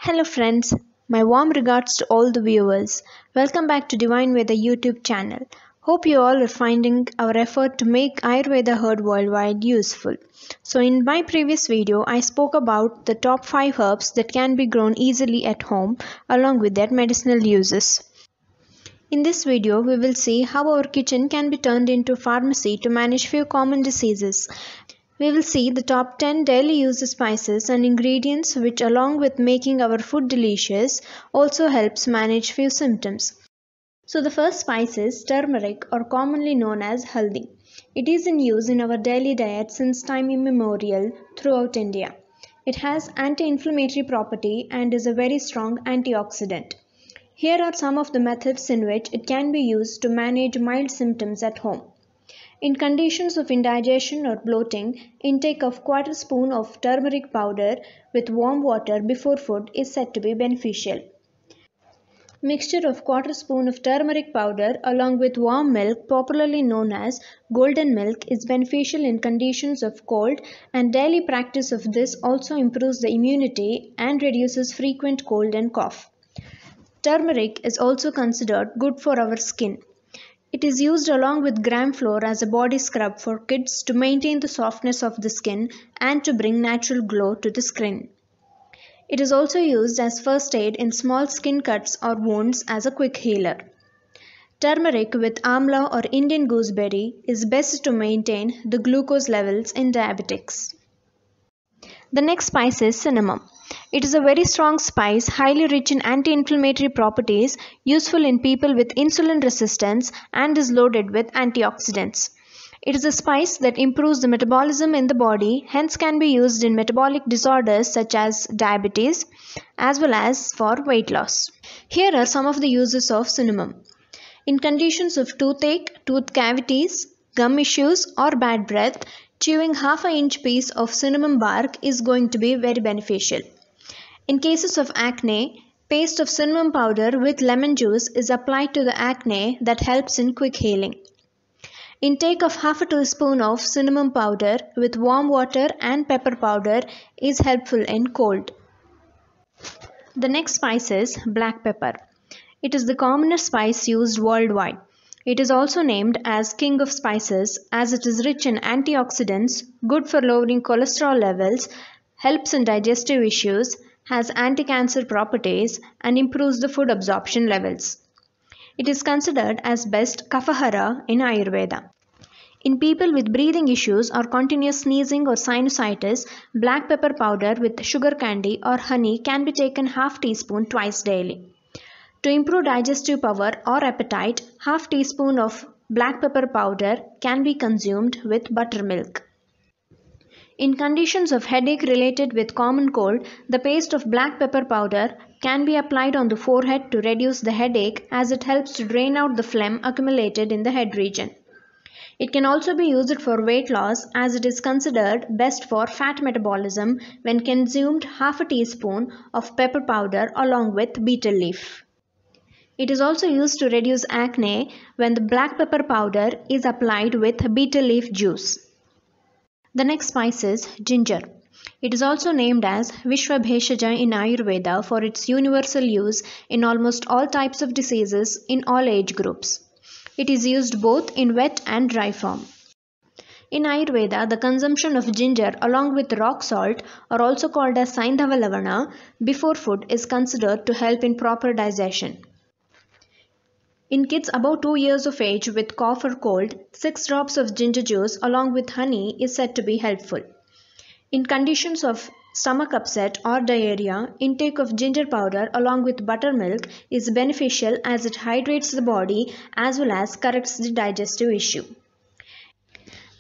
Hello friends, my warm regards to all the viewers. Welcome back to Divine Veda YouTube channel. Hope you all are finding our effort to make Ayurveda heard worldwide useful. So in my previous video, I spoke about the top 5 herbs that can be grown easily at home along with their medicinal uses. In this video, we will see how our kitchen can be turned into a pharmacy to manage few common diseases. We will see the top 10 daily use spices and ingredients which along with making our food delicious also helps manage few symptoms. So the first spice is turmeric, or commonly known as haldi. It is in use in our daily diet since time immemorial throughout India. It has anti-inflammatory property and is a very strong antioxidant. Here are some of the methods in which it can be used to manage mild symptoms at home. In conditions of indigestion or bloating, intake of quarter spoon of turmeric powder with warm water before food is said to be beneficial. Mixture of quarter spoon of turmeric powder along with warm milk, popularly known as golden milk, is beneficial in conditions of cold, and daily practice of this also improves the immunity and reduces frequent cold and cough. Turmeric is also considered good for our skin. It is used along with gram flour as a body scrub for kids to maintain the softness of the skin and to bring natural glow to the skin. It is also used as first aid in small skin cuts or wounds as a quick healer. Turmeric with amla or Indian gooseberry is best to maintain the glucose levels in diabetics. The next spice is cinnamon. It is a very strong spice, highly rich in anti-inflammatory properties, useful in people with insulin resistance, and is loaded with antioxidants. It is a spice that improves the metabolism in the body, hence can be used in metabolic disorders such as diabetes, as well as for weight loss. Here are some of the uses of cinnamon. In conditions of toothache, tooth cavities, gum issues, or bad breath, chewing half an inch piece of cinnamon bark is going to be very beneficial. In cases of acne, paste of cinnamon powder with lemon juice is applied to the acne that helps in quick healing. Intake of half a teaspoon of cinnamon powder with warm water and pepper powder is helpful in cold. The next spice is black pepper. It is the commonest spice used worldwide. It is also named as king of spices as it is rich in antioxidants, good for lowering cholesterol levels, helps in digestive issues, has anti-cancer properties, and improves the food absorption levels. It is considered as best Kaphahara in Ayurveda. In people with breathing issues or continuous sneezing or sinusitis, black pepper powder with sugar candy or honey can be taken half teaspoon twice daily. To improve digestive power or appetite, half teaspoon of black pepper powder can be consumed with buttermilk. In conditions of headache related with common cold, the paste of black pepper powder can be applied on the forehead to reduce the headache as it helps to drain out the phlegm accumulated in the head region. It can also be used for weight loss as it is considered best for fat metabolism when consumed half a teaspoon of pepper powder along with betel leaf. It is also used to reduce acne when the black pepper powder is applied with betel leaf juice. The next spice is ginger. It is also named as Vishwabheshaja in Ayurveda for its universal use in almost all types of diseases in all age groups. It is used both in wet and dry form. In Ayurveda, the consumption of ginger along with rock salt, or also called as Saindhava Lavana, before food is considered to help in proper digestion. In kids above 2 years of age with cough or cold, 6 drops of ginger juice along with honey is said to be helpful. In conditions of stomach upset or diarrhea, intake of ginger powder along with buttermilk is beneficial as it hydrates the body as well as corrects the digestive issue.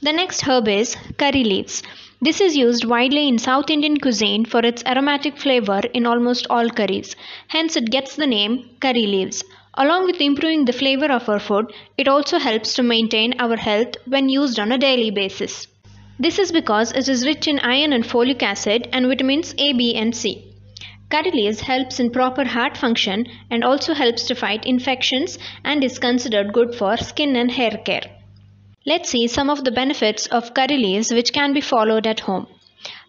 The next herb is curry leaves. This is used widely in South Indian cuisine for its aromatic flavor in almost all curries. Hence it gets the name curry leaves. Along with improving the flavor of our food, it also helps to maintain our health when used on a daily basis. This is because it is rich in iron and folic acid and vitamins A, B and C. Curry leaves helps in proper heart function and also helps to fight infections and is considered good for skin and hair care. Let's see some of the benefits of curry leaves which can be followed at home.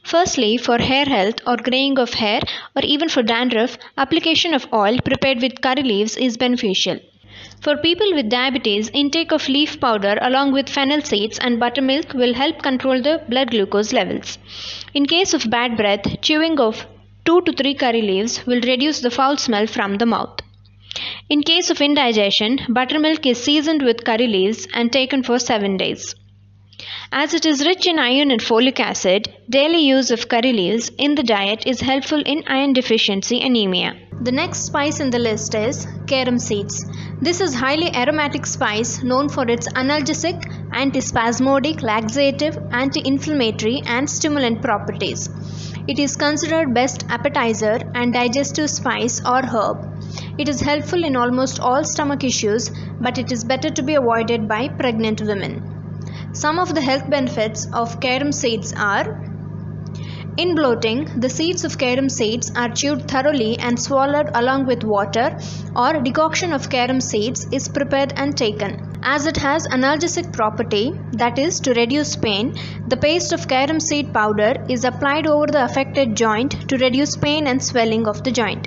Firstly, for hair health or graying of hair or even for dandruff, application of oil prepared with curry leaves is beneficial. For people with diabetes, intake of leaf powder along with fennel seeds and buttermilk will help control the blood glucose levels. In case of bad breath, chewing of 2 to 3 curry leaves will reduce the foul smell from the mouth. In case of indigestion, buttermilk is seasoned with curry leaves and taken for 7 days. As it is rich in iron and folic acid, daily use of curry leaves in the diet is helpful in iron deficiency anemia. The next spice in the list is carom seeds. This is highly aromatic spice known for its analgesic, antispasmodic, laxative, anti-inflammatory and stimulant properties. It is considered best appetizer and digestive spice or herb. It is helpful in almost all stomach issues, but it is better to be avoided by pregnant women. Some of the health benefits of carom seeds are: in bloating, the seeds of carom seeds are chewed thoroughly and swallowed along with water, or decoction of carom seeds is prepared and taken. As it has analgesic property, that is to reduce pain, the paste of carom seed powder is applied over the affected joint to reduce pain and swelling of the joint.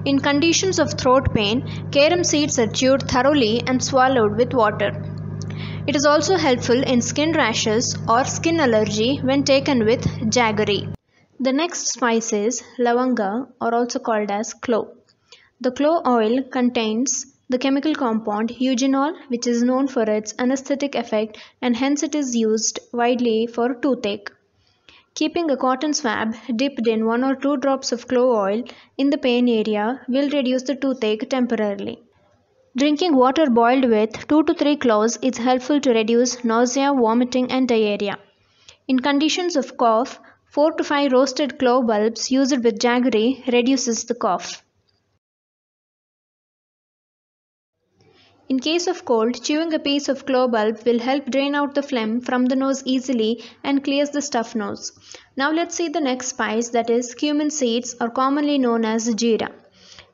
In conditions of throat pain, carom seeds are chewed thoroughly and swallowed with water. It is also helpful in skin rashes or skin allergy when taken with jaggery. The next spice is lavanga, or also called as clove. The clove oil contains the chemical compound eugenol, which is known for its anesthetic effect, and hence it is used widely for toothache. Keeping a cotton swab dipped in 1 or 2 drops of clove oil in the pain area will reduce the toothache temporarily. Drinking water boiled with 2 to 3 cloves is helpful to reduce nausea, vomiting and diarrhea. In conditions of cough, 4 to 5 roasted clove bulbs used with jaggery reduces the cough. In case of cold, chewing a piece of clove bulb will help drain out the phlegm from the nose easily and clears the stuffed nose. Now let's see the next spice, that is cumin seeds, or commonly known as jeera.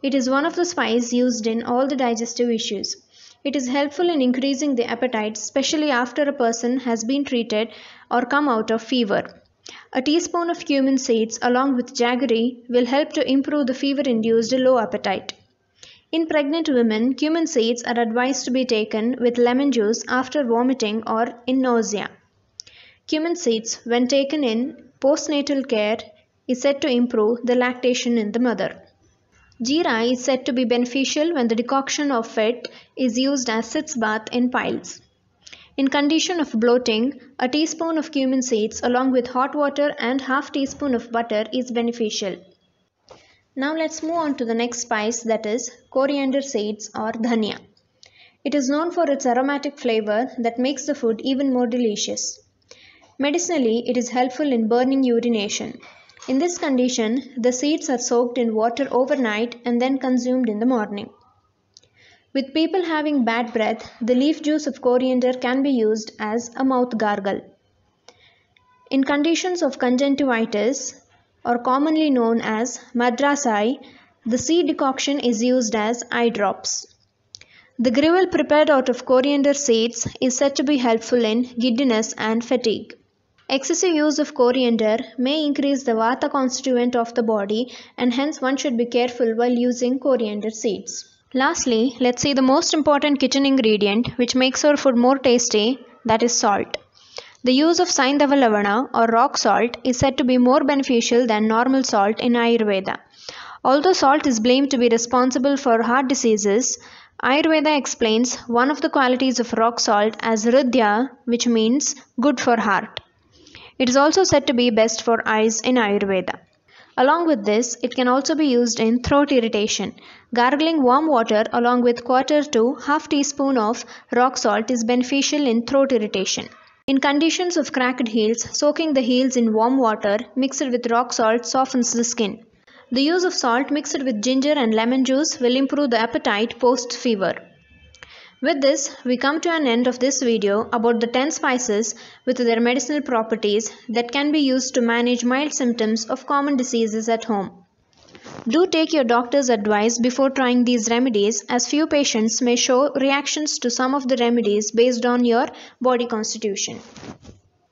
It is one of the spices used in all the digestive issues. It is helpful in increasing the appetite, especially after a person has been treated or come out of fever. A teaspoon of cumin seeds along with jaggery will help to improve the fever-induced low appetite. In pregnant women, cumin seeds are advised to be taken with lemon juice after vomiting or in nausea. Cumin seeds, when taken in postnatal care, is said to improve the lactation in the mother. Jeera is said to be beneficial when the decoction of it is used as sitz bath in piles. In condition of bloating, a teaspoon of cumin seeds along with hot water and half teaspoon of butter is beneficial. Now let's move on to the next spice, that is coriander seeds or dhania. It is known for its aromatic flavor that makes the food even more delicious. Medicinally, it is helpful in burning urination. In this condition, the seeds are soaked in water overnight and then consumed in the morning. With people having bad breath, the leaf juice of coriander can be used as a mouth gargle. In conditions of conjunctivitis, or commonly known as Madras eye, the seed decoction is used as eye drops. The gruel prepared out of coriander seeds is said to be helpful in giddiness and fatigue. Excessive use of coriander may increase the vata constituent of the body, and hence one should be careful while using coriander seeds. Lastly, let's see the most important kitchen ingredient which makes our food more tasty, that is salt. The use of Saindava Lavana or rock salt is said to be more beneficial than normal salt in Ayurveda. Although salt is blamed to be responsible for heart diseases, Ayurveda explains one of the qualities of rock salt as Hridya, which means good for heart. It is also said to be best for eyes in Ayurveda. Along with this, it can also be used in throat irritation. Gargling warm water along with quarter to half teaspoon of rock salt is beneficial in throat irritation. In conditions of cracked heels, soaking the heels in warm water mixed with rock salt softens the skin. The use of salt mixed with ginger and lemon juice will improve the appetite post-fever. With this, we come to an end of this video about the 10 spices with their medicinal properties that can be used to manage mild symptoms of common diseases at home. Do take your doctor's advice before trying these remedies, as few patients may show reactions to some of the remedies based on your body constitution.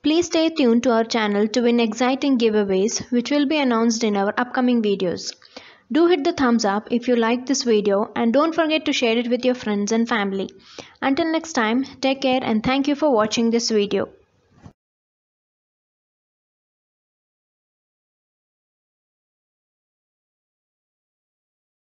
Please stay tuned to our channel to win exciting giveaways which will be announced in our upcoming videos. Do hit the thumbs up if you liked this video and don't forget to share it with your friends and family. Until next time, take care and thank you for watching this video.